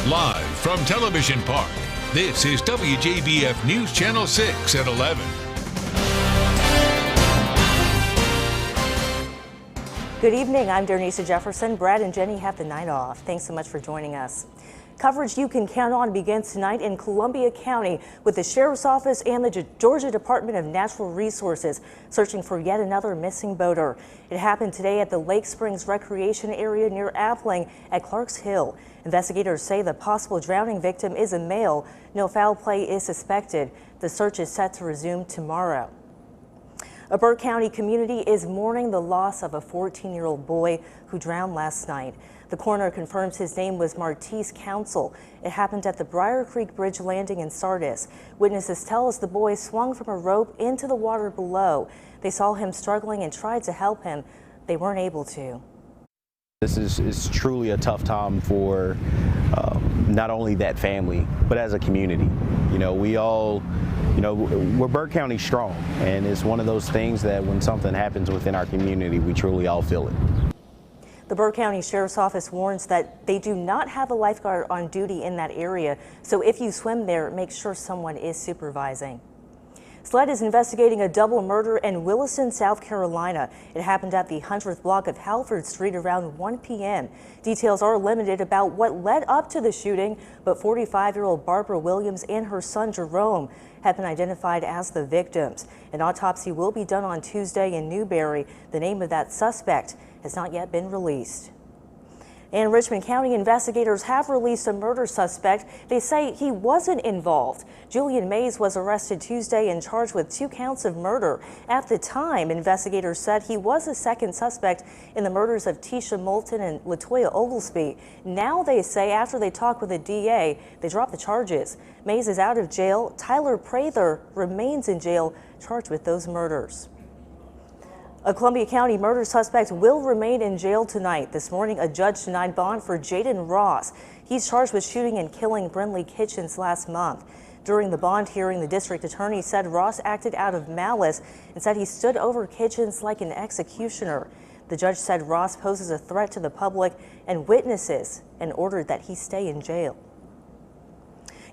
Live from Television Park, this is WJBF News Channel 6 at 11. Good evening, I'm Denise Jefferson. Brad and Jenny have the night off. Thanks so much for joining us. Coverage you can count on begins tonight in Columbia County with the Sheriff's Office and the Georgia Department of Natural Resources searching for yet another missing boater. It happened today at the Lake Springs Recreation Area near Appling at Clarks Hill. Investigators say the possible drowning victim is a male. No foul play is suspected. The search is set to resume tomorrow. A Burke County community is mourning the loss of a 14-year-old boy who drowned last night. The coroner confirms his name was Martise Council. It happened at the Briar Creek Bridge landing in Sardis. Witnesses tell us the boy swung from a rope into the water below. They saw him struggling and tried to help him. They weren't able to. This is truly a tough time for not only that family, but as a community. You know, we all, we're Burke County strong, and it's one of those things that when something happens within our community, we truly all feel it. The Burke County Sheriff's Office warns that they do not have a lifeguard on duty in that area, so if you swim there, make sure someone is supervising. SLED is investigating a double murder in Williston, South Carolina. It happened at the 100th block of Halford Street around 1 p.m. Details are limited about what led up to the shooting, but 45-year-old Barbara Williams and her son Jerome have been identified as the victims. An autopsy will be done on Tuesday in Newberry. The name of that suspect has not yet been released. And Richmond County investigators have released a murder suspect. They say he wasn't involved. Julian Mays was arrested Tuesday and charged with 2 counts of murder. At the time, investigators said he was a second suspect in the murders of Tisha Moulton and Latoya Oglesby. Now they say after they talked with the DA, they dropped the charges. Mays is out of jail. Tyler Prather remains in jail, charged with those murders. A Columbia County murder suspect will remain in jail tonight. This morning, a judge denied bond for Jaden Ross. He's charged with shooting and killing Brindley Kitchens last month. During the bond hearing, the district attorney said Ross acted out of malice and said he stood over Kitchens like an executioner. The judge said Ross poses a threat to the public and witnesses and ordered that he stay in jail.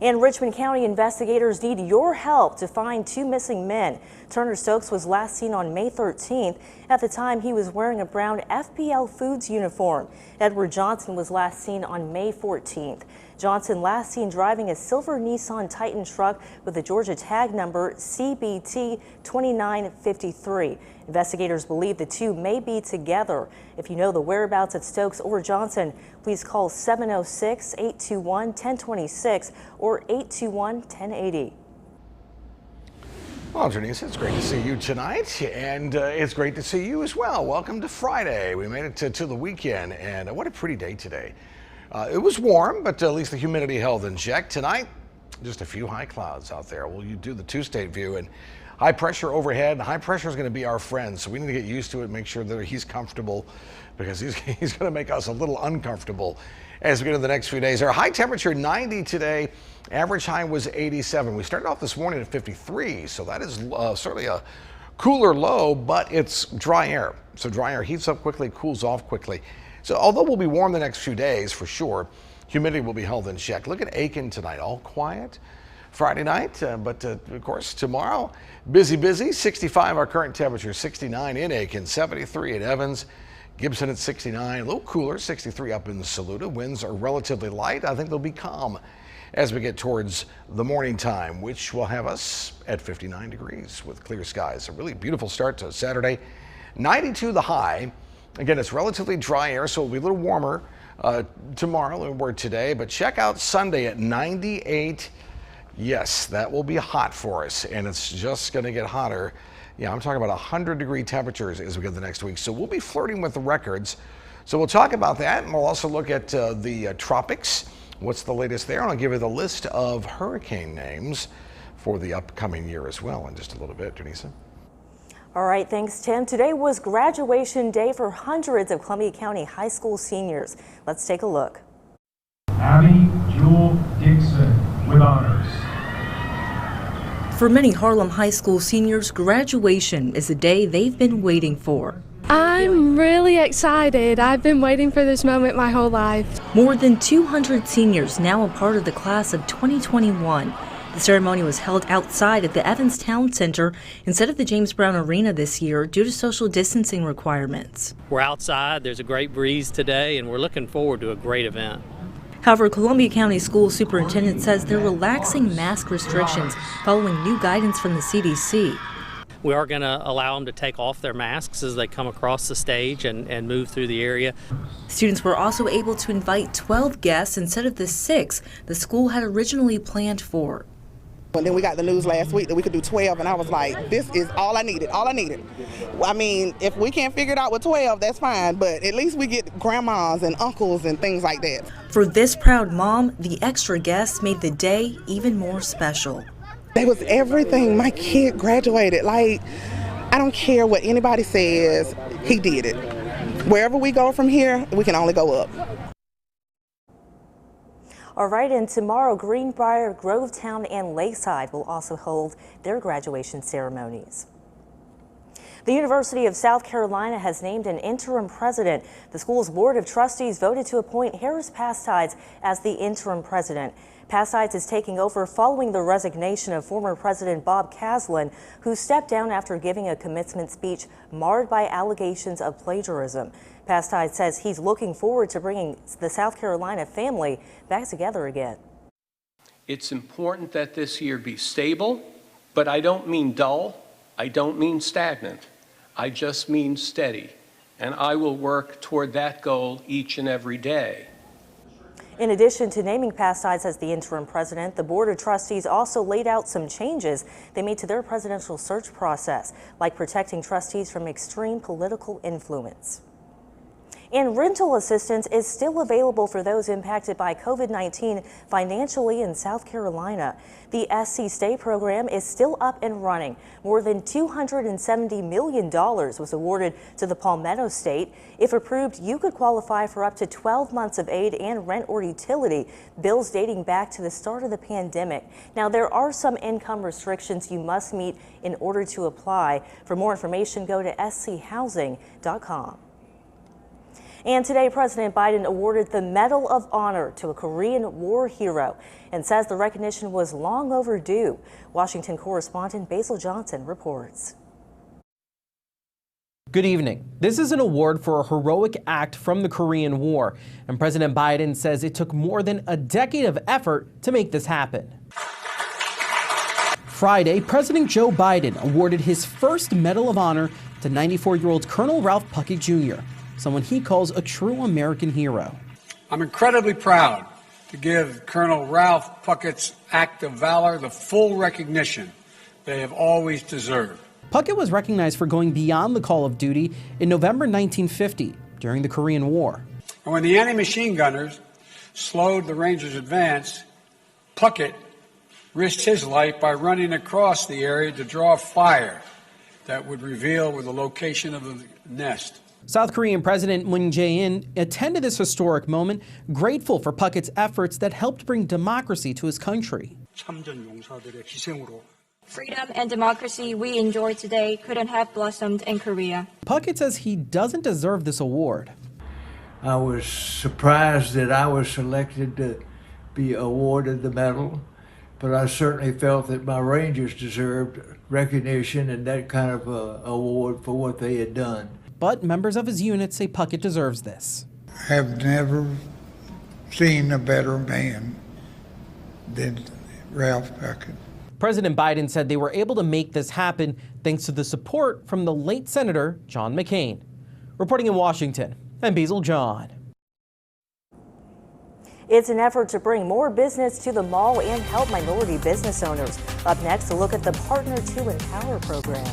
And Richmond County investigators need your help to find 2 missing men. Turner Stokes was last seen on May 13th. At the time, he was wearing a brown FPL Foods uniform. Edward Johnson was last seen on May 14th. Johnson last seen driving a silver Nissan Titan truck with the Georgia tag number CBT 2953. Investigators believe the 2 may be together. If you know the whereabouts of Stokes or Johnson, please call 706-821-1026 or 821-1080. Well, Janice, it's great to see you tonight, and it's great to see you as well. Welcome to Friday. We made it to the weekend, and what a pretty day today. It was warm, but at least the humidity held in check. Tonight, just a few high clouds out there. Well, you do the 2-state view, and high pressure overhead. High pressure is going to be our friend, so we need to get used to it, make sure that he's comfortable, because he's going to make us a little uncomfortable as we get into the next few days. Our high temperature 90 today. Average high was 87. We started off this morning at 53, so that is certainly a cooler low, but it's dry air. So dry air heats up quickly, cools off quickly. So although we'll be warm the next few days for sure, humidity will be held in check. Look at Aiken tonight, all quiet. Friday night, but of course tomorrow, busy. 65 our current temperature, 69 in Aiken, 73 in Evans, Gibson at 69, a little cooler, 63 up in Saluda. Winds are relatively light. I think they'll be calm as we get towards the morning time, which will have us at 59 degrees with clear skies. A really beautiful start to Saturday. 92 the high. Again, it's relatively dry air, so it'll be a little warmer tomorrow than we were today, but check out Sunday at 98. Yes, that will be hot for us, and it's just going to get hotter. Yeah, I'm talking about 100-degree temperatures as we get the next week, so we'll be flirting with the records. So we'll talk about that, and we'll also look at the tropics. What's the latest there? And I'll give you the list of hurricane names for the upcoming year as well in just a little bit. Janisa. All right, thanks, Tim. Today was graduation day for hundreds of Columbia County high school seniors. Let's take a look. Abby Jewel Dixon with honors. For many Harlem High School seniors, graduation is the day they've been waiting for. I'm really excited. I've been waiting for this moment my whole life. More than 200 seniors now a part of the class of 2021. The ceremony was held outside at the Evans Town Center instead of the James Brown Arena this year due to social distancing requirements. We're outside, there's a great breeze today, and we're looking forward to a great event. However, Columbia County School Superintendent says they're relaxing mask restrictions following new guidance from the CDC. We are going to allow them to take off their masks as they come across the stage and move through the area. Students were also able to invite 12 guests instead of the 6 the school had originally planned for. And then we got the news last week that we could do 12, and I was like, this is all I needed, all I needed. I mean, if we can't figure it out with 12, that's fine, but at least we get grandmas and uncles and things like that. For this proud mom, the extra guests made the day even more special. That was everything. My kid graduated. Like, I don't care what anybody says, he did it. Wherever we go from here, we can only go up. All right, and tomorrow, Greenbrier, Grovetown, and Lakeside will also hold their graduation ceremonies. The University of South Carolina has named an interim president. The school's board of trustees voted to appoint Harris Pastides as the interim president. Pastides is taking over following the resignation of former President Bob Caslin, who stepped down after giving a commencement speech marred by allegations of plagiarism. Pastides says he's looking forward to bringing the South Carolina family back together again. It's important that this year be stable, but I don't mean dull. I don't mean stagnant. I just mean steady. And I will work toward that goal each and every day. In addition to naming Pastides as the interim president, the Board of Trustees also laid out some changes they made to their presidential search process, like protecting trustees from extreme political influence. And rental assistance is still available for those impacted by COVID-19 financially in South Carolina. The SC Stay program is still up and running. More than $270 million was awarded to the Palmetto State. If approved, you could qualify for up to 12 months of aid and rent or utility bills dating back to the start of the pandemic. Now, there are some income restrictions you must meet in order to apply. For more information, go to schousing.com. And today, President Biden awarded the Medal of Honor to a Korean War hero and says the recognition was long overdue. Washington correspondent Basil Johnson reports. Good evening. This is an award for a heroic act from the Korean War, and President Biden says it took more than a decade of effort to make this happen. Friday, President Joe Biden awarded his first Medal of Honor to 94-year-old Colonel Ralph Puckett Jr., someone he calls a true American hero. I'm incredibly proud to give Colonel Ralph Puckett's act of valor the full recognition they have always deserved. Puckett was recognized for going beyond the call of duty in November 1950 during the Korean War. And when the anti-machine gunners slowed the Rangers' advance, Puckett risked his life by running across the area to draw fire that would reveal the location of the nest. South Korean President Moon Jae-in attended this historic moment, grateful for Puckett's efforts that helped bring democracy to his country. Freedom and democracy we enjoy today couldn't have blossomed in Korea. Puckett says he doesn't deserve this award. I was surprised that I was selected to be awarded the medal, but I certainly felt that my Rangers deserved recognition and that kind of award for what they had done. But members of his unit say Puckett deserves this. I have never seen a better man than Ralph Puckett. President Biden said they were able to make this happen thanks to the support from the late Senator John McCain. Reporting in Washington, I'm Basil John. It's an effort to bring more business to the mall and help minority business owners. Up next, a look at the Partner to Empower program.